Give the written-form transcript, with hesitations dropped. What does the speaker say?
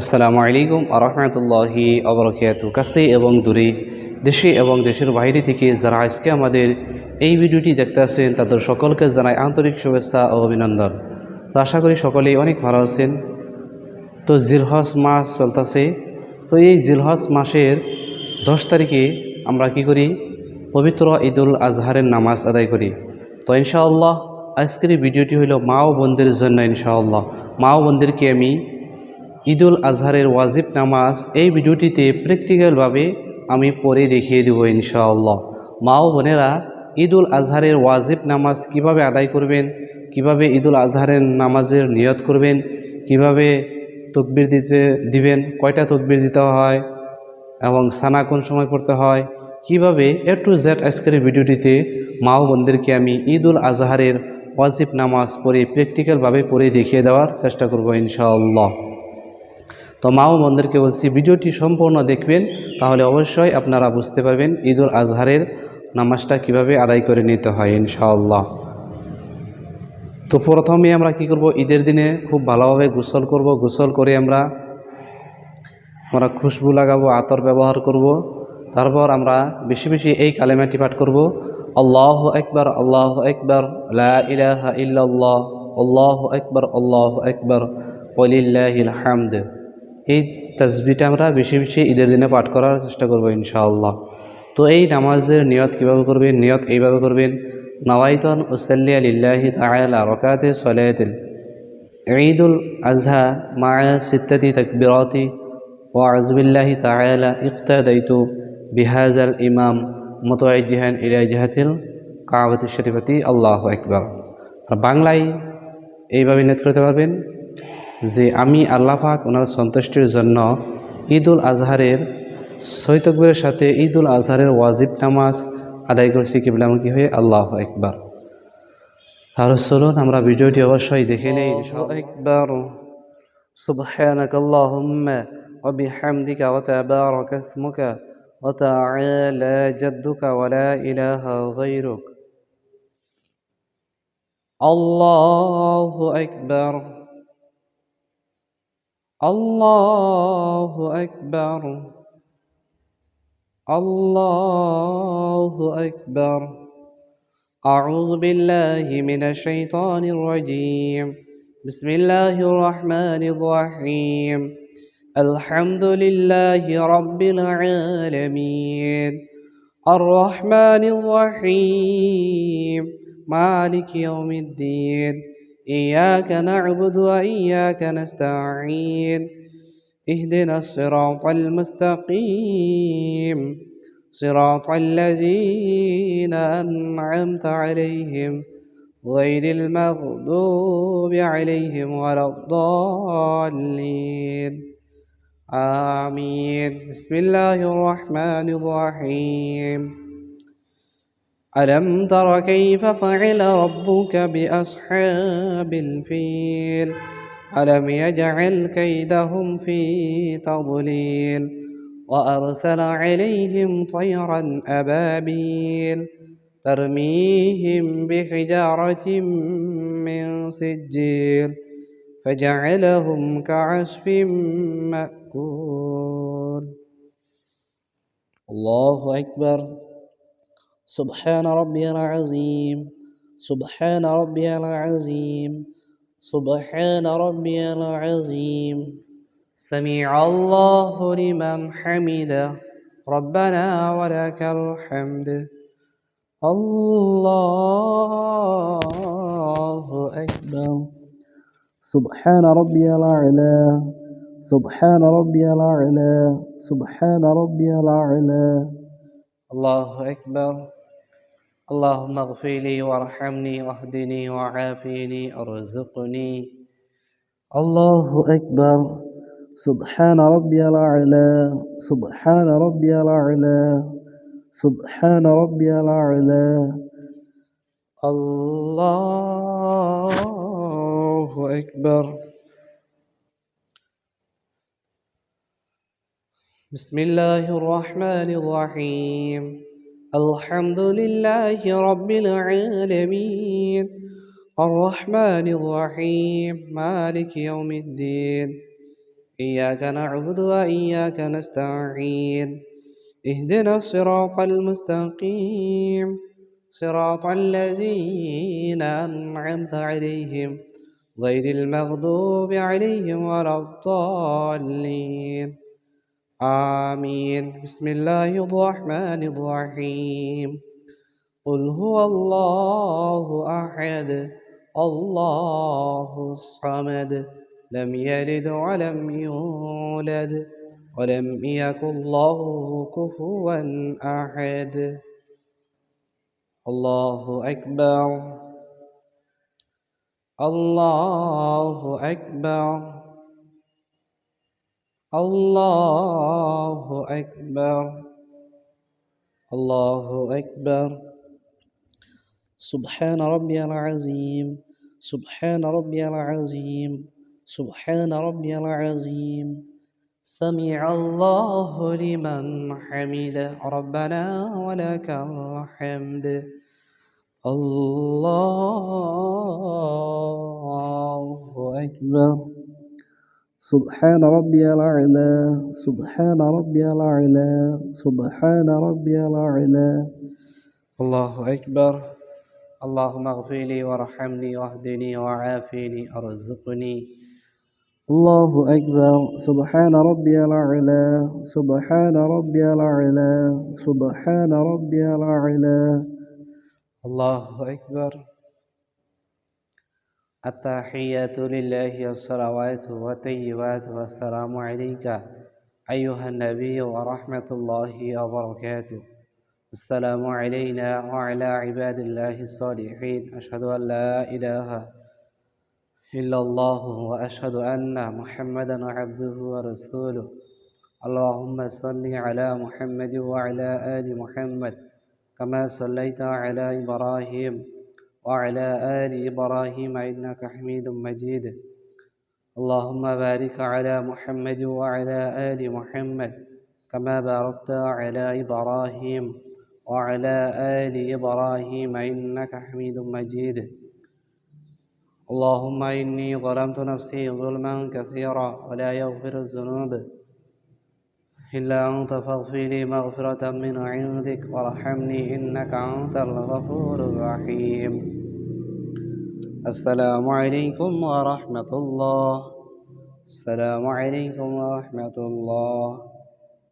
আসসালামু আলাইকুম আরহামতুল্লাহি আবরাকাতু। কাছে এবং দূরে, দেশে এবং দেশের বাইরে থেকে যারা আজকে আমাদের এই ভিডিওটি দেখতে আছেন তাদের সকলকে জানাই আন্তরিক শুভেচ্ছা ও অভিনন্দন। তো আশা করি সকলেই অনেক ভালো আছেন। তো জিলহজ মাস চলতেছে। তো এই জিলহজ মাসের 10 তারিখে আমরা কি করি? পবিত্র ঈদুল আজহারের নামাজ আদায় করি। তো ইনশাআল্লাহ আজকের এই ভিডিওটি হলো মা ও বোনদের জন্য। ইনশাআল্লাহ মা ও বোনদেরকে আমি ঈদুল আজহারের ওয়াজিব নামাজ এই ভিডিওটিতে প্র্যাকটিক্যালভাবে আমি পড়ে দেখিয়ে দেব ইনশাআল্লাহ। মা ও বোনেরা, ঈদুল আজহারের ওয়াজিব নামাজ কিভাবে আদায় করবেন, কিভাবে ঈদুল আজহারের নামাজের নিয়ত করবেন, কিভাবে তকবির দিবেন, কয়টা তকবির দিতে হয় এবং সানা কোন সময় পড়তে হয়, কিভাবে এ টু জেড আজকের ভিডিওটিতে মা ও বোনদেরকে আমি ঈদুল আজহারের ওয়াজিব নামাজ পড়ে প্র্যাকটিক্যালভাবে পড়ে দেখিয়ে দেওয়ার চেষ্টা করব ইনশাআল্লাহ। তো মা ও বোনদেরকে বলছি ভিডিওটি সম্পূর্ণ দেখবেন, তাহলে অবশ্যই আপনারা বুঝতে পারবেন ঈদুল আজহারের নামাজটা কিভাবে আদায় করে নিতে হয় ইনশাআল্লাহ। তো প্রথমে আমরা কি করব? ঈদের দিনে খুব ভালোভাবে গোসল করব। গোসল করে আমরা খুশবু লাগাবো, আতর ব্যবহার করব। তারপর আমরা বেশি বেশি এই কালেমাটি পাঠ করব, আল্লাহু আকবার, আল্লাহু আকবার, লা ইলাহা ইল্লাল্লাহ, আল্লাহু আকবার, আল্লাহু আকবার, ওয়ালিল্লাহিল হামদ। এই তাসবিহটা আমরা বেশি বেশি ঈদের দিনে পাঠ করার চেষ্টা করব ইনশাআল্লাহ। তো এই নামাজের নিয়ত কিভাবে করবেন? নিয়ত এইভাবে করবেন, নাওয়াইতু আন উসাল্লি লিল্লাহি তাআলা রাকাতে সালাতিল ঈদুল আজহা মা'a সিত্তাতি তাকবীরাতি ওয়া আউযু বিল্লাহি তাআলা ইক্তাদাইতু বিহাযাল ইমাম মুতাওয়াজ্জিহান ইলা জিহাতিল কাবাতিশ শরীফাতি, আল্লাহু আকবার। আর বাংলায় এইভাবে নিয়ত করতে পারবেন যে আমি আল্লাহ পাক ওনার সন্তুষ্টির জন্য ঈদুল আজহারের 6 তাকবীরের সাথে ঈদুল আজহারের ওয়াজিব নামাজ আদায় করছি কিবলামুখী হয়ে, আল্লাহু আকবার। তাহলে চলুন আমরা ভিডিওটি অবশ্যই দেখে নেই। আল্লাহু আকবার, সুবহানাকাল্লাহুম্মা ওয়া বিহামদিকা ওয়া তাবারাকা ইসমুকা ওয়া তাআলা জাদ্দুকা ওয়া লা ইলাহা গায়রুক। আল্লাহু আকবার, আল্লাহু আকবার, আল্লাহু আকবার। আউযু বিল্লাহি মিনাশ শাইতানির রাজীম। বিসমিল্লাহির রহমানির রহিম। আলহামদুলিল্লাহি রাব্বিল আলামিন, আর রহমানির রহিম, মালিকি ইয়াউমিদ্দিন। ইয়াকা না'বুদু ওয়া ইয়াকা নাস্তাঈন। ইহদিনাস সিরাতাল মুস্তাকিম, সিরাতাল লাযীনা আন'আমতা আলাইহিম গায়রিল মাগদুবি আলাইহিম ওয়ালাদ-দাল্লিন। আমিন। বিসমিল্লাহির রহমানির রহিম। ألم تر كيف فعل ربك بأصحاب الفيل ألم يجعل كيدهم في تضليل وأرسل عليهم طيرا أبابيل ترميهم بحجارة من سجيل فجعلهم كعصف مأكول. الله أكبر. سبحان ربي العظيم، سبحان ربي العظيم، سبحان ربي العظيم. سمع الله لمن حمده، ربنا ولك الحمد. الله أكبر. سبحان ربي الأعلى، سبحان ربي الأعلى، سبحان ربي الأعلى. الله أكبر. اللهم اغفر لي وارحمني واهدني وعافني وارزقني. الله أكبر. سبحان ربي الأعلى، سبحان ربي الأعلى، سبحان ربي الأعلى. الله أكبر. بسم الله الرحمن الرحيم. الحمد لله رب العالمين، الرحمن الرحيم، مالك يوم الدين. إياك نعبد وإياك نستعين اهدنا الصراط المستقيم صراط الذين أنعمت عليهم غير المغضوب عليهم ولا الضالين آمين بسم الله الرحمن الرحيم قل هو الله أحد الله الصمد لم يلد ولم يولد ولم يكن له كفوا أحد الله أكبر الله أكبر الله أكبر الله أكبر سبحان ربي العظيم سبحان ربي العظيم سبحان ربي العظيم سمع الله لمن حمده ربنا ولك الحمد الله أكبر سبحان ربي الأعلى سبحان ربي الأعلى سبحان ربي الأعلى الله أكبر اللهم اغفر لي وارحمني واهدني وعافني وارزقني الله أكبر سبحان ربي الأعلى سبحان ربي الأعلى سبحان ربي الأعلى الله أكبر التحيات لله والصلوات والطيبات والسلام عليك أيها النبي ورحمة الله وبركاته السلام علينا وعلى عباد الله الصالحين أشهد أن لا إله إلا الله وأشهد أن محمدا عبده ورسوله اللهم صل على محمد وعلى آل محمد كما صليت على إبراهيم وعلى آل إبراهيم إنك حميد مجيد اللهم بارك على محمد وعلى آل محمد كما باركت على إبراهيم وعلى آل إبراهيم إنك حميد مجيد اللهم إني ظلمت نفسي ظلما كثيرا ولا يغفر الذنوب إلا أنت فاغفر لي مغفرة من عندك وارحمني إنك أنت الغفور الرحيم السلام عليكم ورحمة الله السلام عليكم ورحمة الله